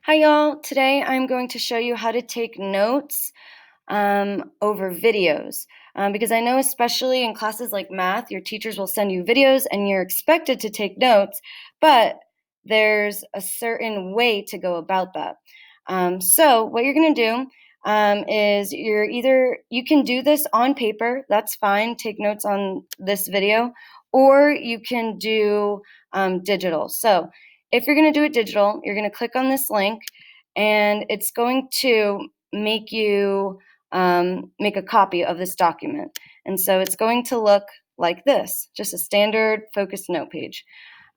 Hi y'all, today I'm going to show you how to take notes over videos because I know especially in classes like math, your teachers will send you videos and you're expected to take notes, but there's a certain way to go about that. So what you're going to do is you can do this on paper, that's fine, take notes on this video, or you can do digital. So if you're going to do it digital, you're going to click on this link and it's going to make you make a copy of this document. And so it's going to look like this, just a standard focused note page.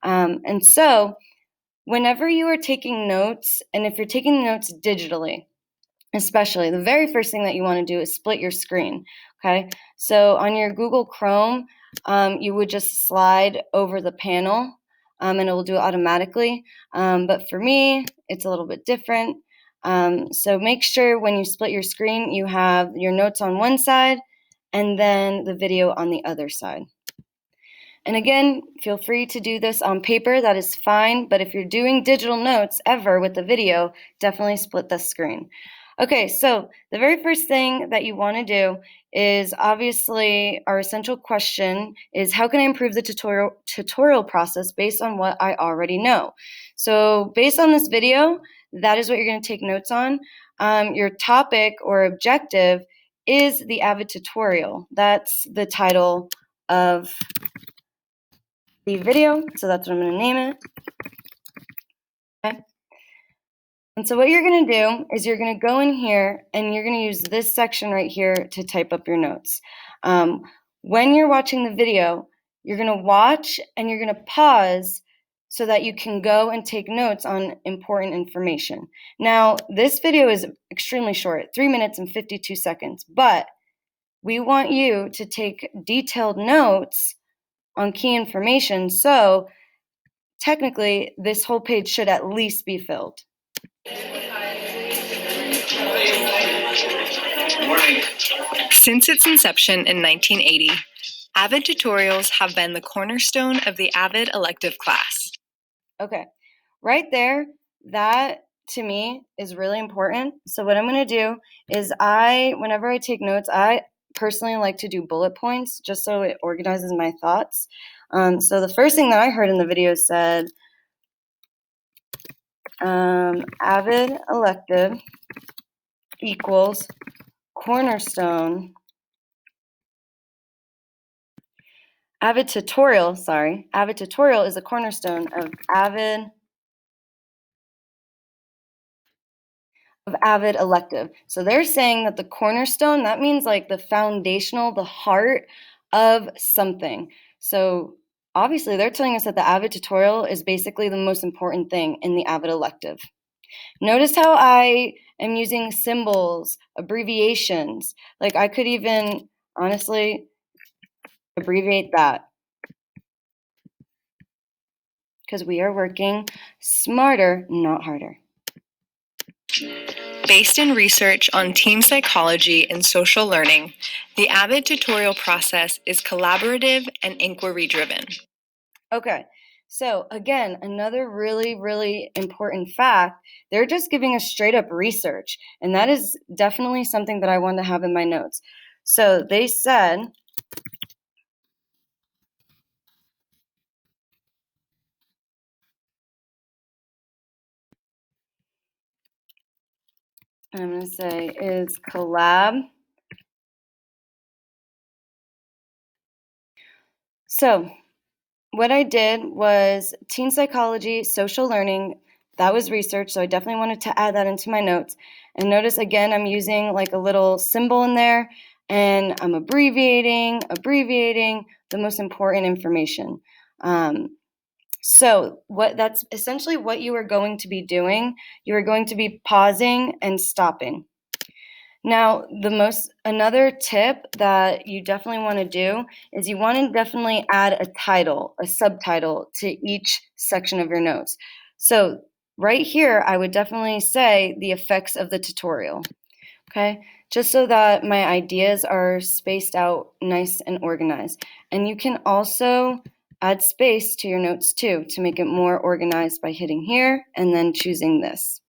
And so whenever you are taking notes, and if you're taking notes digitally, especially, the very first thing that you want to do is split your screen, okay? So on your Google Chrome, you would just slide over the panel, and it will do it automatically. But for me, it's a little bit different. So make sure when you split your screen, you have your notes on one side and then the video on the other side. And again, feel free to do this on paper, that is fine, but if you're doing digital notes ever with the video, definitely split the screen. Okay, so the very first thing that you want to do is obviously our essential question is how can I improve the tutorial process based on what I already know? So based on this video, that is what you're going to take notes on. Your topic or objective is the AVID tutorial. That's the title of the video, so that's what I'm going to name it. Okay. And so what you're going to do is you're going to go in here and you're going to use this section right here to type up your notes. When you're watching the video, you're going to watch and you're going to pause so that you can go and take notes on important information. Now, this video is extremely short, 3 minutes and 52 seconds, but we want you to take detailed notes on key information, so technically, this whole page should at least be filled. Since its inception in 1980, AVID tutorials have been the cornerstone of the AVID elective class. Okay, right there, that to me is really important. So what I'm going to do is whenever I take notes, I personally like to do bullet points just so it organizes my thoughts. So the first thing that I heard in the video said, AVID elective equals cornerstone. AVID tutorial is a cornerstone of AVID elective. So they're saying that the cornerstone, that means like the foundational, the heart of something. So obviously they're telling us that the AVID tutorial is basically the most important thing in the AVID elective. Notice how I am using symbols, abbreviations. Like I could even honestly abbreviate that, because we are working smarter, not harder. Based in research on team psychology and social learning, the AVID tutorial process is collaborative and inquiry-driven. Okay, so again, another really, really important fact, they're just giving us straight up research, and that is definitely something that I want to have in my notes. So they said, I'm going to say is collab. So what I did was teen psychology, social learning, that was research, so I definitely wanted to add that into my notes. And notice again, I'm using like a little symbol in there, and I'm abbreviating the most important information. So that's essentially what you are going to be doing. You are going to be pausing and stopping. Now, another tip that you definitely want to do is you want to definitely add a subtitle to each section of your notes. So right here, I would definitely say the effects of the tutorial, okay? Just so that my ideas are spaced out nice and organized. And you can also add space to your notes too to make it more organized by hitting here and then choosing this.